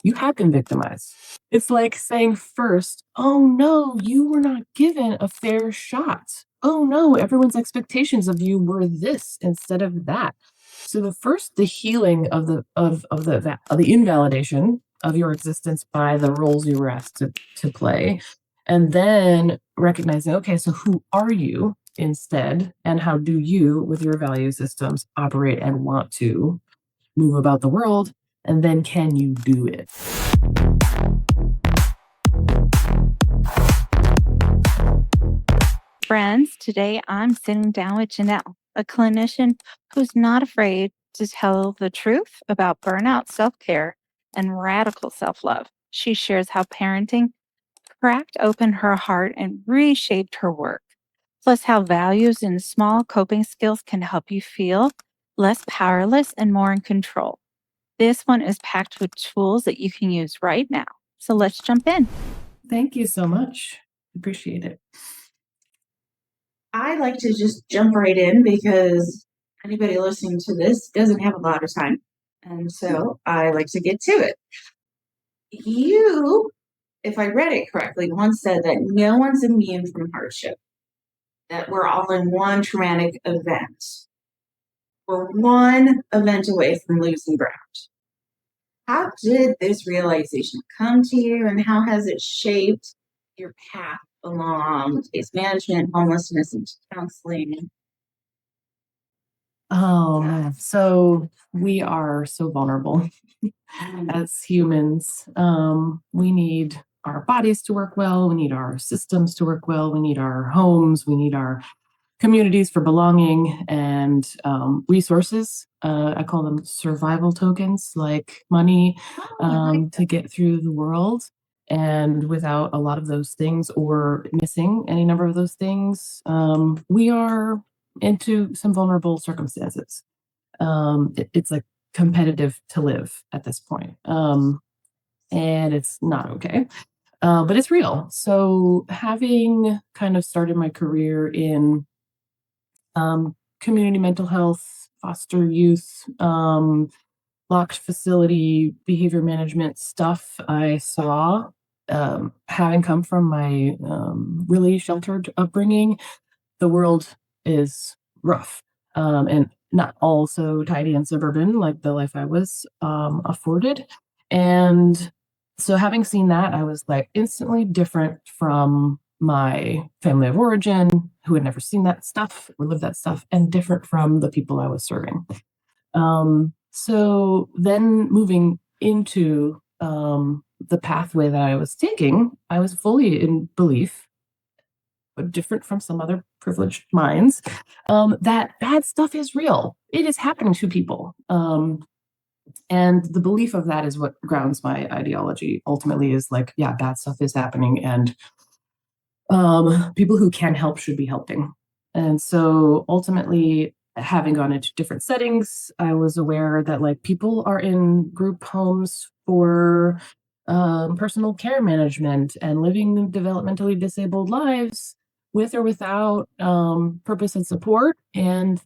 you have been victimized. It's like saying first, oh no, you were not given a fair shot. Oh no, everyone's expectations of you were this instead of that. So the healing of the invalidation of your existence by the roles you were asked to play, and then recognizing, okay, so who are you instead, and how do you, with your value systems, operate and want to move about the world, and then can you do it? Friends, today I'm sitting down with Ginelle, a clinician who's not afraid to tell the truth about burnout, self care, and radical self love. She shares how parenting cracked open her heart and reshaped her work, plus, how values and small coping skills can help you feel less powerless and more in control. This one is packed with tools that you can use right now. So let's jump in. Thank you so much. Appreciate it. I like to just jump right in because anybody listening to this doesn't have a lot of time. And so I like to get to it. You, if I read it correctly, once said that no one's immune from hardship, that we're all in one traumatic event. We're one event away from losing ground. How did this realization come to you, and how has it shaped your path along case management, homelessness, and counseling? Oh man, so we are so vulnerable as humans. We need our bodies to work well, we need our systems to work well, we need our homes, we need our communities for belonging, and resources. I call them survival tokens, like money, to get through the world. And without a lot of those things, or missing any number of those things, we are into some vulnerable circumstances. It's like competitive to live at this point. And it's not okay. But it's real. So having kind of started my career in community mental health, foster youth, locked facility behavior management stuff, I saw, having come from my really sheltered upbringing, the world is rough, and not all so tidy and suburban like the life I was afforded. And so having seen that, I was like instantly different from my family of origin, who had never seen that stuff or lived that stuff, and different from the people I was serving. So then moving into the pathway that I was taking, I was fully in belief, but different from some other privileged minds, that bad stuff is real. It is happening to people. And the belief of that is what grounds my ideology ultimately, is like, yeah, bad stuff is happening, and people who can help should be helping. And so ultimately, having gone into different settings, I was aware that like people are in group homes for personal care management and living developmentally disabled lives with or without purpose and support, and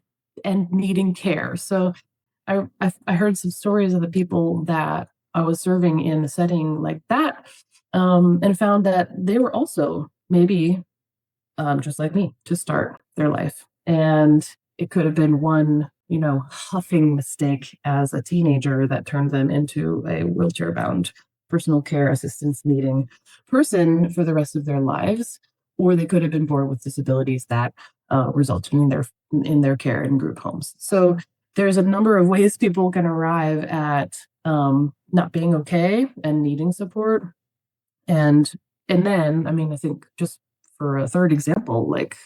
needing care. So I heard some stories of the people that I was serving in a setting like that, and found that they were also maybe just like me, to start their life. And it could have been one, huffing mistake as a teenager that turned them into a wheelchair bound personal care assistance needing person for the rest of their lives. Or they could have been born with disabilities that resulted in their care in group homes. So there's a number of ways people can arrive at not being okay and needing support. And then, I mean, I think just for a third example, like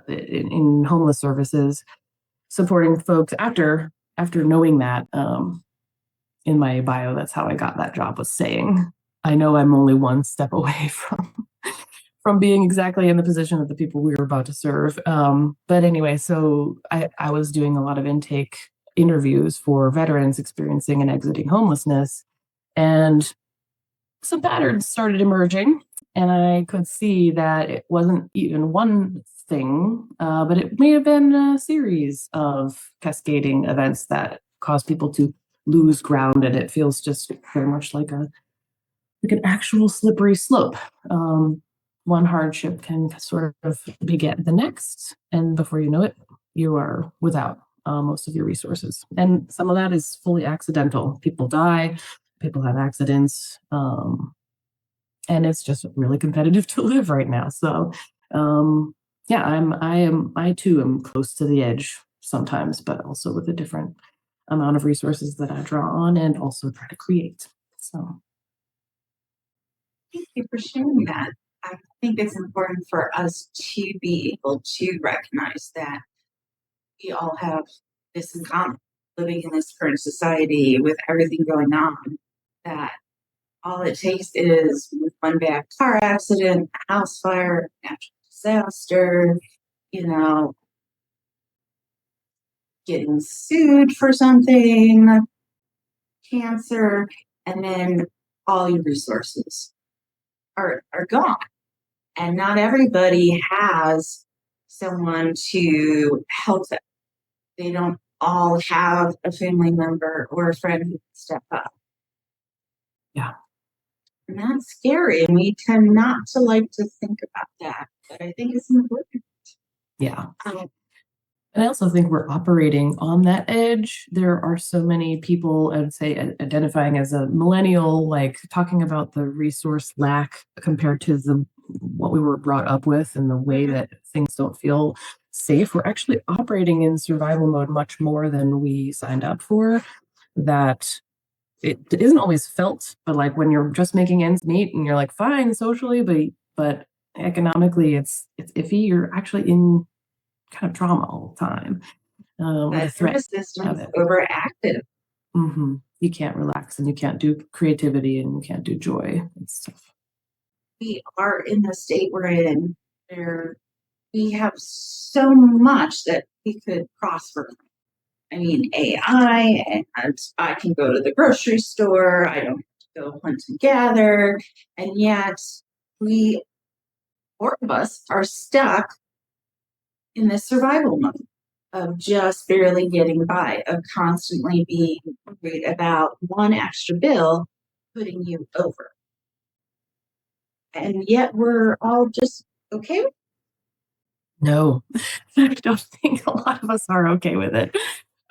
in homeless services, supporting folks after knowing that, in my bio, that's how I got that job, was saying, I know I'm only one step away from being exactly in the position of the people we were about to serve. But anyway, so I was doing a lot of intake interviews for veterans experiencing and exiting homelessness, and some patterns started emerging, and I could see that it wasn't even one thing, but it may have been a series of cascading events that caused people to lose ground, and it feels just very much like an actual slippery slope. One hardship can sort of beget the next, and before you know it, you are without most of your resources. And some of that is fully accidental. People die, people have accidents, and it's just really competitive to live right now. So, yeah, I too am close to the edge sometimes, but also with a different amount of resources that I draw on and also try to create. So. Thank you for sharing that. I think it's important for us to be able to recognize that we all have this in common, living in this current society with everything going on, that all it takes is one bad car accident, a house fire, natural disaster, you know, getting sued for something, cancer, and then all your resources are gone. And not everybody has someone to help them. They don't all have a family member or a friend who can step up. Yeah. And that's scary. And we tend not to like to think about that. But I think it's important. Yeah. Um, And I also think we're operating on that edge. There are so many people, I would say, identifying as a millennial, like talking about the resource lack compared to what we were brought up with and the way that things don't feel safe. We're actually operating in survival mode much more than we signed up for. That it isn't always felt, but like when you're just making ends meet and you're like fine socially, but economically it's iffy. You're actually in kind of trauma all the time. With a that threat nervous of system's it. overactive. You can't relax, and you can't do creativity, and you can't do joy and stuff. We are in the state we're in where we have so much that we could prosper. I mean, AI, and I can go to the grocery store. I don't have to go hunt and gather. And yet, we, four of us, are stuck in this survival mode of just barely getting by, of constantly being worried about one extra bill putting you over. And yet, we're all just okay with it. No, I don't think a lot of us are okay with it.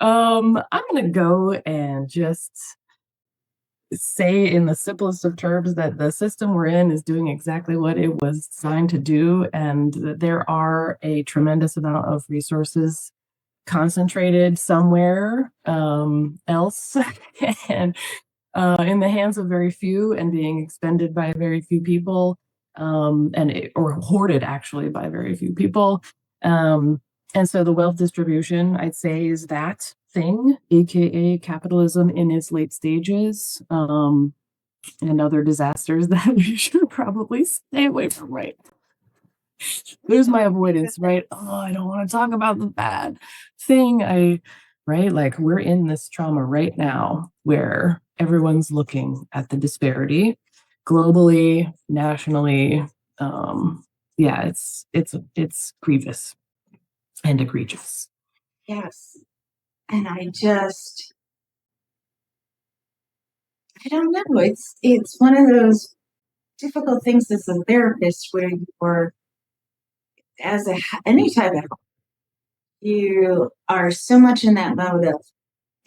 I'm gonna go and just say in the simplest of terms that the system we're in is doing exactly what it was designed to do, and that there are a tremendous amount of resources concentrated somewhere else and in the hands of very few and being expended by very few people, or hoarded actually by very few people. Um, and so the wealth distribution, I'd say, is that thing, aka capitalism in its late stages, and other disasters that we should probably stay away from, right? There's my avoidance, right? Oh, I don't want to talk about the bad thing. Right? Like we're in this trauma right now where everyone's looking at the disparity globally, nationally. Yeah, it's grievous and egregious. Yes. And I don't know. It's one of those difficult things as a therapist where you're, as any type of, you are so much in that mode of,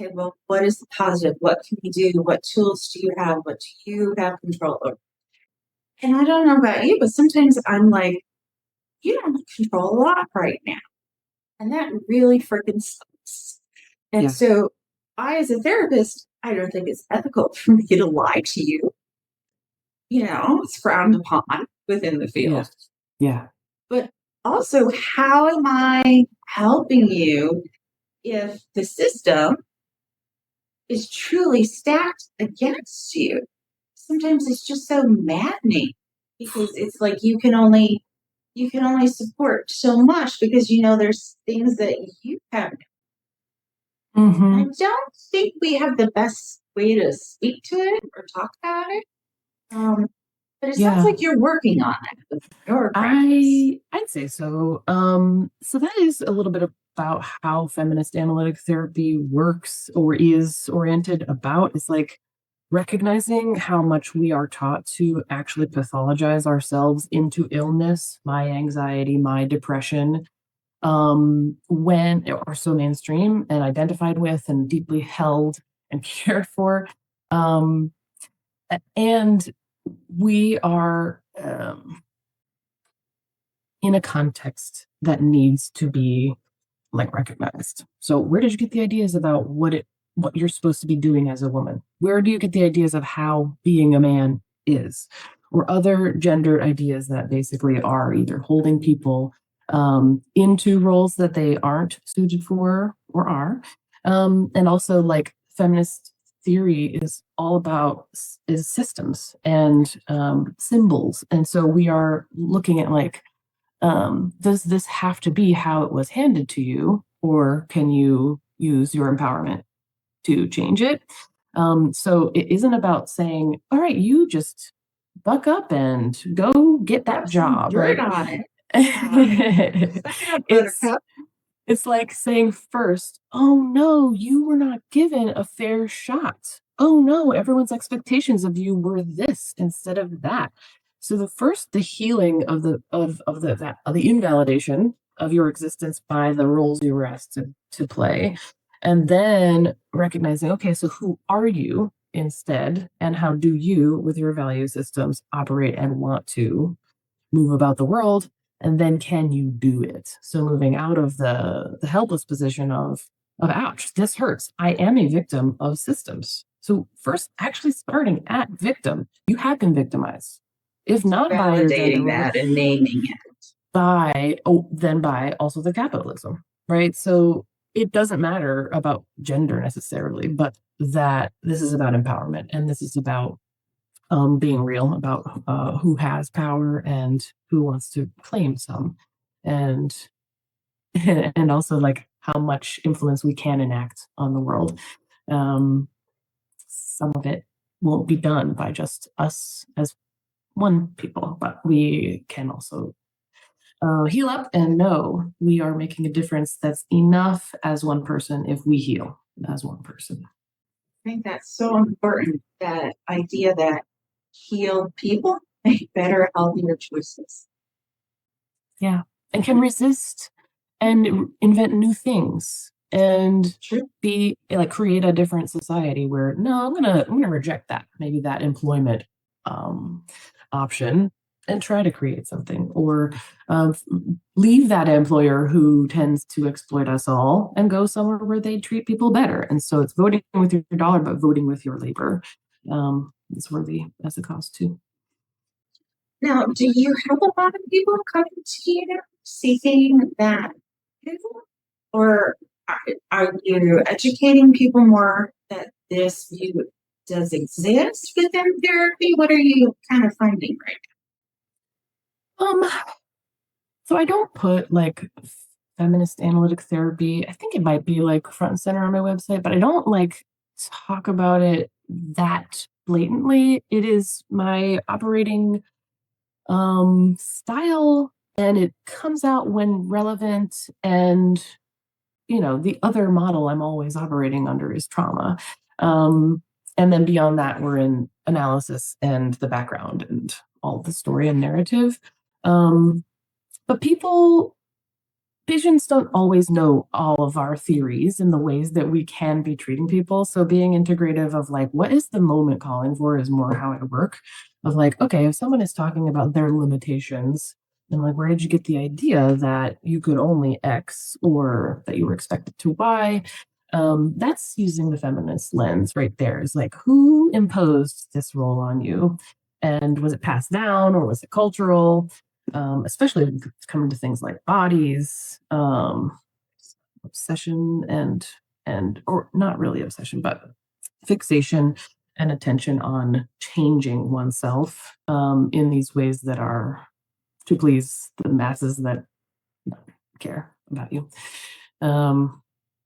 okay, well, what is the positive? What can you do? What tools do you have? What do you have control over? And I don't know about you, but sometimes I'm like, you don't have control a lot right now. And that really freaking sucks. And Yeah. so I, as a therapist, I don't think it's ethical for me to lie to you. You know, it's frowned upon within the Yeah. field. Yeah. But also, how am I helping you if the system is truly stacked against you? Sometimes it's just so maddening because it's like you can only support so much because you know there's things that you have. I don't think we have the best way to speak to it or talk about it. But it sounds Yeah. like you're working on that with your practice. I'd say so. So that is a little bit of about how feminist analytic therapy works or is oriented about is like recognizing how much we are taught to actually pathologize ourselves into illness, my anxiety, my depression, when are so mainstream and identified with and deeply held and cared for. Um, and we are in a context that needs to be like recognized. So where did you get the ideas about what you're supposed to be doing as a woman? Where do you get the ideas of how being a man is? Or other gender ideas that basically are either holding people into roles that they aren't suited for or are. And also like feminist theory is all about is systems and symbols. And so we are looking at like does this have to be how it was handed to you, or can you use your empowerment to change it? So it isn't about saying, all right, you just buck up and go get that Have some job, dirt right? on it. Suck it up, it's buttercup. it's like saying first, oh no, you were not given a fair shot. Oh no, everyone's expectations of you were this instead of that. So the healing of the invalidation of your existence by the roles you were asked to play. And then recognizing, okay, so who are you instead? And how do you, with your value systems, operate and want to move about the world? And then can you do it? So moving out of the helpless position of ouch, this hurts. I am a victim of systems. So first actually starting at victim, you have been victimized. If not by your gender Validating role, that and naming it. then by also the capitalism, right? So it doesn't matter about gender necessarily, but that this is about empowerment and this is about being real about who has power and who wants to claim some, and and also like how much influence we can enact on the world. Some of it won't be done by just us as one people, but we can also heal up and know we are making a difference that's enough as one person if we heal as one person. I think that's so important. That idea that healed people make better, healthier choices. Yeah. And can resist and invent new things and True. be like create a different society where no, I'm gonna reject that, maybe that employment um option and try to create something, or leave that employer who tends to exploit us all and go somewhere where they treat people better. And so it's voting with your dollar but voting with your labor. It's worthy as a cause too. Now, do you have a lot of people coming to you seeking that, or are you educating people more that this view does exist within therapy? What are you kind of finding right um So I don't put like feminist analytic therapy. I think it might be like front and center on my website, but I don't like talk about it that blatantly. It is my operating style and it comes out when relevant, and the other model I'm always operating under is trauma. And then beyond that we're in analysis and the background and all the story and narrative. But patients don't always know all of our theories and the ways that we can be treating people. So being integrative of like, what is the moment calling for is more how I work. Of like, okay, if someone is talking about their limitations, then like, where did you get the idea that you could only X or that you were expected to Y? That's using the feminist lens right there. Is like, who imposed this role on you? And was it passed down or was it cultural? Especially when it's coming to things like bodies, obsession and or not really obsession, but fixation and attention on changing oneself in these ways that are to please the masses that care about you.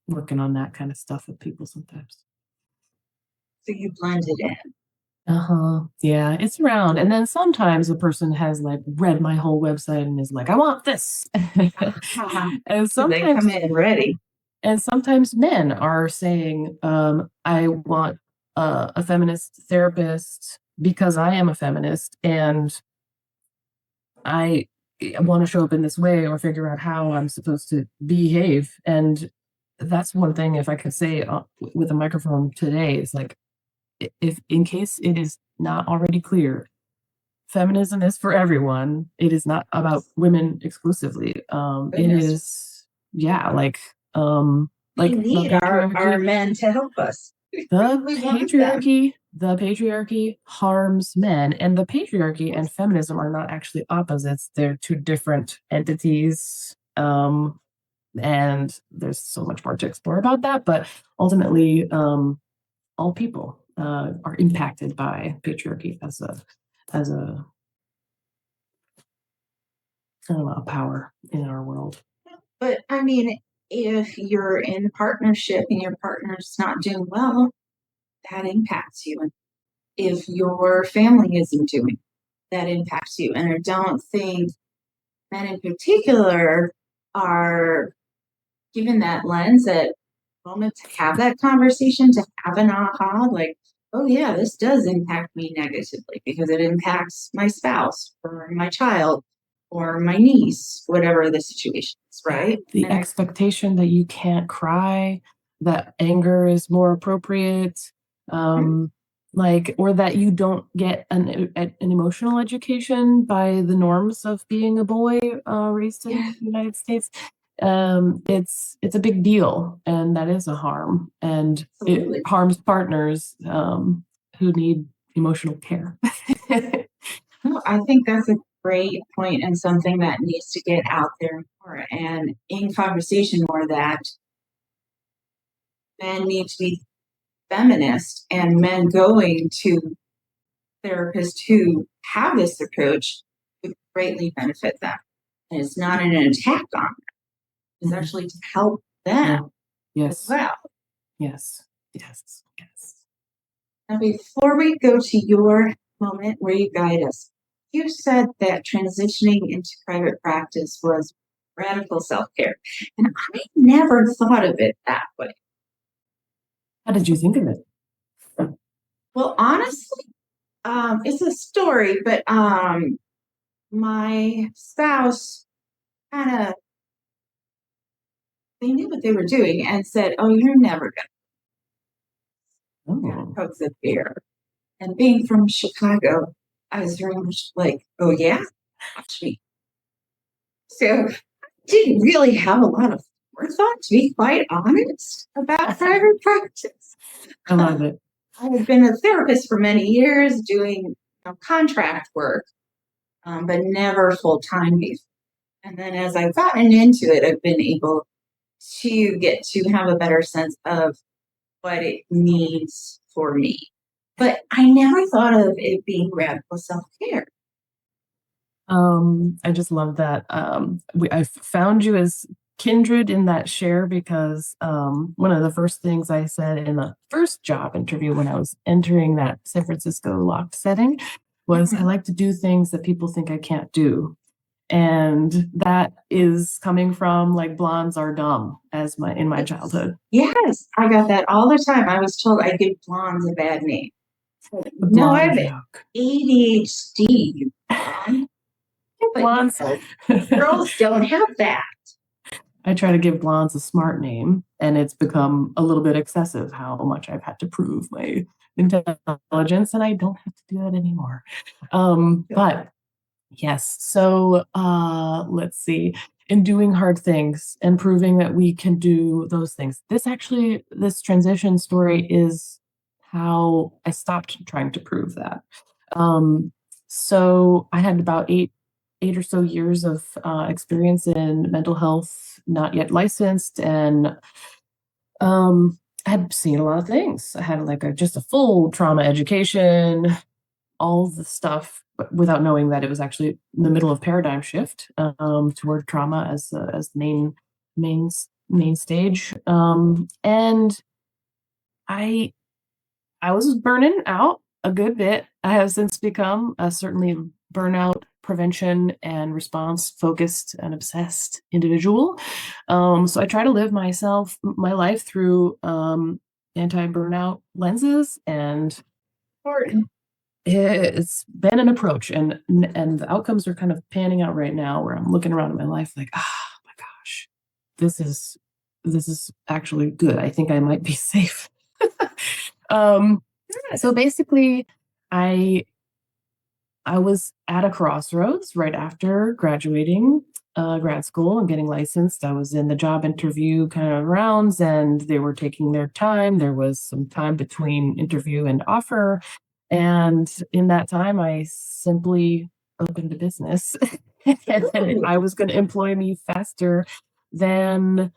Working on that kind of stuff with people sometimes. now? So you blend it in. Yeah, it's around. And then sometimes a person has like read my whole website and is like, I want this. And So they come sometimes in ready. and sometimes men are saying, I want a feminist therapist because I am a feminist and I want to show up in this way or figure out how I'm supposed to behave. And that's one thing, if I could say with a microphone today, is like, if in case it is not already clear, feminism is for everyone. It is not about women exclusively. It Goodness. is, yeah, We like the need our patriarchy. men to help us. The We want them. patriarchy harms men, and the patriarchy and feminism are not actually opposites. They're two different entities. And there's so much more to explore about that, but ultimately, all people are impacted by patriarchy as a I don't know, a power in our world. But I mean, if you're in partnership and your partner's not doing well, that impacts you. And if your family isn't doing, that impacts you. And I don't think men in particular are given that lens at moment to have that conversation, to have an aha, like, oh yeah, this does impact me negatively because it impacts my spouse or my child or my niece, whatever the situation is, right? The And expectation that you can't cry, that anger is more appropriate, like, or that you don't get an emotional education by the norms of being a boy raised in yeah, the United States. It's a big deal, and that is a harm, and absolutely. it harms partners who need emotional care. No, I think that's a great point and something that needs to get out there more and in conversation more that men need to be feminist and men going to therapists who have this approach would greatly benefit them. And it's not an attack on them, it's actually to help them as Yes, well. yes, yes, yes. Now, before we go to your moment where you guide us, you said that transitioning into private practice was radical self care. And I never thought of it that way. How did you think of it? Well, honestly, it's a story, but my spouse kind of they knew what they were doing and said, "Oh, you're never gonna Oh, poke the bear." And being from Chicago, I was very much like, "Oh yeah, watch me." So didn't really have a lot of forethought, to be quite honest, about private practice. I love it. I had been a therapist for many years doing contract work, but never full time before. And then as I've gotten into it, I've been able to get to have a better sense of what it means for me. But I never thought of it being radical self care. I just love that. I found you as kindred in that share because one of the first things I said in the first job interview when I was entering that San Francisco locked setting was I like to do things that people think I can't do. And that is coming from like blondes are dumb as in my childhood. Yes, I got that all the time. I was told I give blondes a bad name. The No, I blonde have joke. ADHD. But Blondes. girls don't have that. I try to give blondes a smart name, and it's become a little bit excessive how much I've had to prove my intelligence, and I don't have to do that anymore. But yes, so let's see. In doing hard things and proving that we can do those things. This transition story is how I stopped trying to prove that. Um, so I had about eight or so years of experience in mental health, not yet licensed, and I had seen a lot of things. I had like just a full trauma education, all the stuff, but without knowing that it was actually in the middle of paradigm shift toward trauma as the main main stage. And I was burning out. a good bit. I have since become a certainly burnout prevention and response focused and obsessed individual. So I try to live my life through anti-burnout lenses, and Important. it's been an approach, and the outcomes are kind of panning out right now, where I'm looking around at my life like, ah, my gosh, this is actually good. I think I might be safe. um, so basically, I I was at a crossroads right after graduating grad school and getting licensed. I was in the job interview kind of rounds, and they were taking their time. There was some time between interview and offer. And in that time, I simply opened a business. And I was going to employ me faster than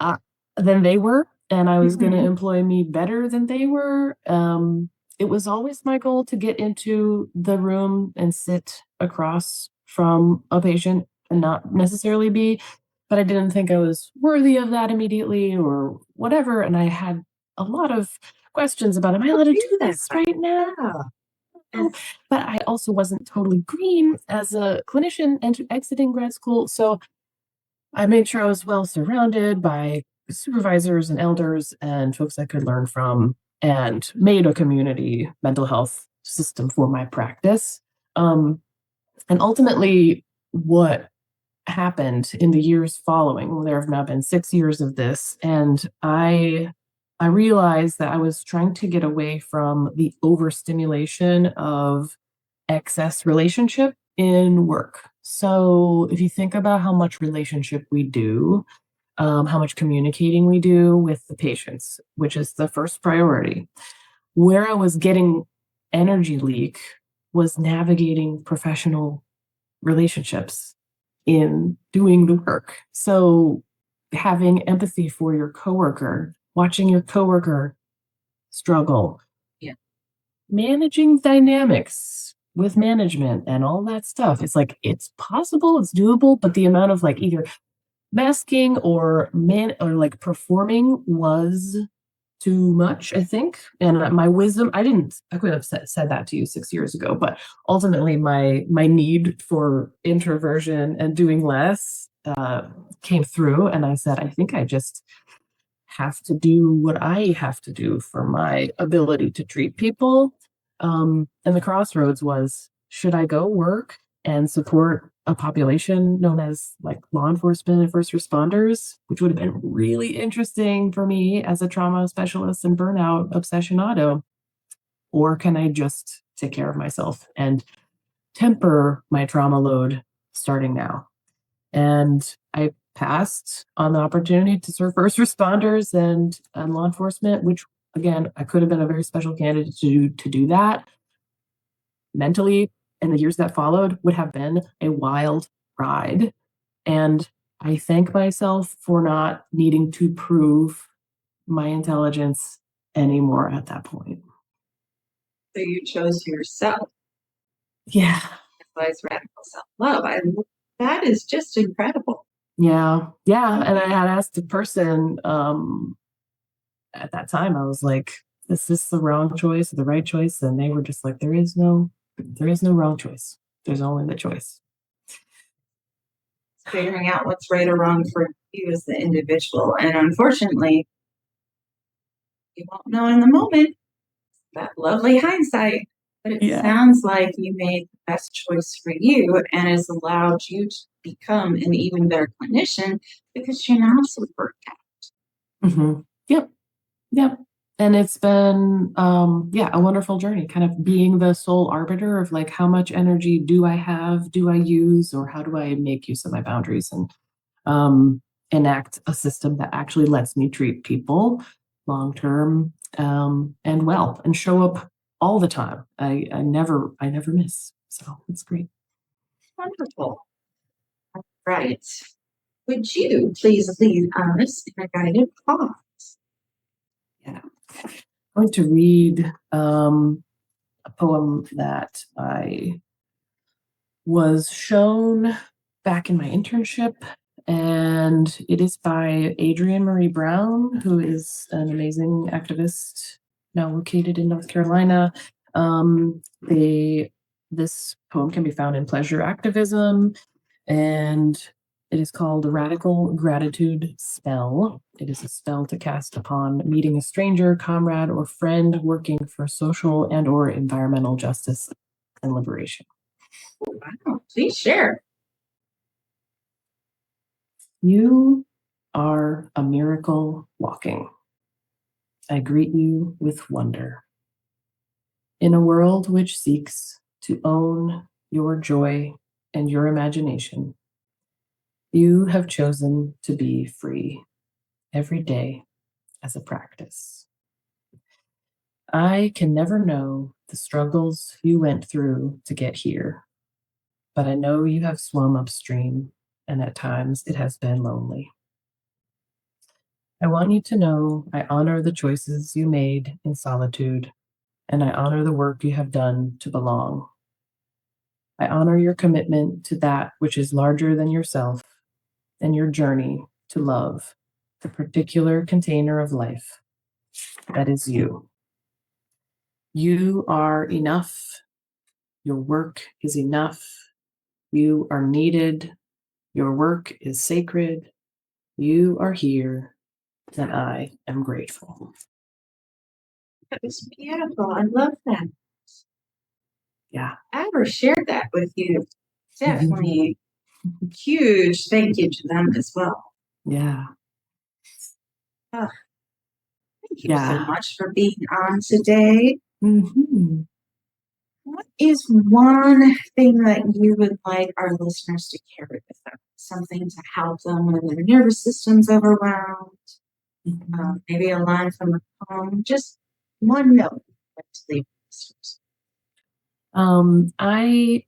uh, than they were, and I was going to Mhm. employ me better than they were. It was always my goal to get into the room and sit across from a patient and not necessarily be, but I didn't think I was worthy of that immediately or whatever. And I had a lot of questions about, am I allowed to do this right now? Yeah. But I also wasn't totally green as a clinician and exiting grad school. So I made sure I was well surrounded by supervisors and elders and folks I could learn from, and made a community mental health system for my practice. Um, and ultimately, what happened in the years following, well, there have now been 6 years of this, and I realized that I was trying to get away from the overstimulation of excess relationship in work. So if you think about how much relationship we do, how much communicating we do with the patients, which is the first priority, where I was getting energy leak was navigating professional relationships in doing the work. So having empathy for your coworker, watching your coworker struggle, Yeah. managing dynamics with management and all that stuff. It's like it's possible, it's doable, but the amount of like either masking or like performing was too much, I think. And my wisdom, I could have said that to you 6 years ago, but ultimately my need for introversion and doing less came through. And I said, I think I just have to do what I have to do for my ability to treat people. And the crossroads was, should I go work and support a population known as like law enforcement and first responders, which would have been really interesting for me as a trauma specialist and burnout obsessionado? Or can I just take care of myself and temper my trauma load starting now? And I passed on the opportunity to serve first responders and law enforcement, which again, I could have been a very special candidate to do that. Mentally, in the years that followed, would have been a wild ride. And I thank myself for not needing to prove my intelligence anymore at that point. So you chose yourself. Yeah. That's why it's radical self-love. That is just incredible. Yeah. Yeah. And I had asked the person at that time, I was like, is this the wrong choice or the right choice? And they were just like, there is no wrong choice. There's only the choice. Figuring out what's right or wrong for you as the individual. And unfortunately, you won't know in the moment. That lovely hindsight. But it Yeah. sounds like you made the best choice for you and has allowed you to become an even better clinician because you're now so burnt out. Yep. Yep. And it's been a wonderful journey, kind of being the sole arbiter of like how much energy do I have, do I use, or how do I make use of my boundaries and enact a system that actually lets me treat people long term and well and show up all the time. I never miss. So it's great. Wonderful. Right. Would you please lead us in a guided pause? Yeah. I'm going to read a poem that I was shown back in my internship, and it is by Adrienne Marie Brown, who is an amazing activist now located in North Carolina. This poem can be found in pleasure activism, and it is called the Radical Gratitude Spell. It is a spell to cast upon meeting a stranger, comrade, or friend working for social and or environmental justice and liberation. Wow, please share. You are a miracle walking. I greet you with wonder. In a world which seeks to own your joy and your imagination, you have chosen to be free every day as a practice. I can never know the struggles you went through to get here, but I know you have swum upstream, and at times it has been lonely. I want you to know I honor the choices you made in solitude, and I honor the work you have done to belong. I honor your commitment to that which is larger than yourself and your journey to love the particular container of life that is you. You are enough. Your work is enough. You are needed. Your work is sacred. You are here, and I am grateful. That was beautiful. I love that. Yeah. I ever shared that with you. Definitely huge thank you to them as well. Yeah. Oh, thank you so much for being on today. Mm-hmm. What is one thing that you would like our listeners to carry with them? Something to help them when their nervous system's overwhelmed? Maybe a line from a poem, just one note to leave listeners. I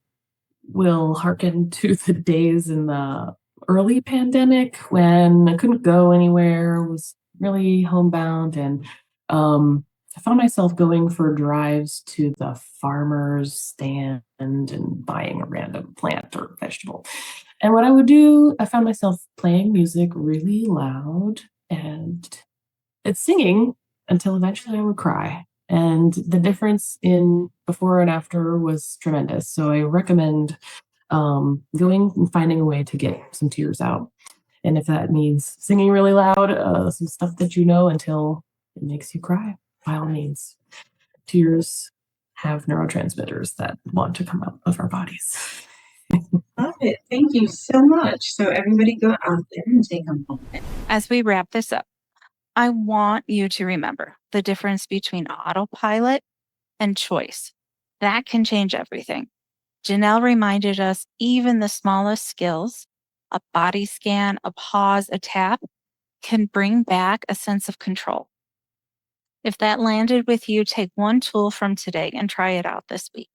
will hearken to the days in the early pandemic when I couldn't go anywhere, was really homebound, and I found myself going for drives to the farmer's stand and buying a random plant or vegetable. And what I would do, I found myself playing music really loud and it's singing until eventually I would cry. And the difference in before and after was tremendous. So I recommend going and finding a way to get some tears out. And if that means singing really loud, some stuff that you know until it makes you cry, by all means. Tears have neurotransmitters that want to come out of our bodies. Love it. Thank you so much. So everybody go out there and take a moment. As we wrap this up, I want you to remember the difference between autopilot and choice. That can change everything. Ginelle reminded us even the smallest skills, a body scan, a pause, a tap, can bring back a sense of control. If that landed with you, take one tool from today and try it out this week.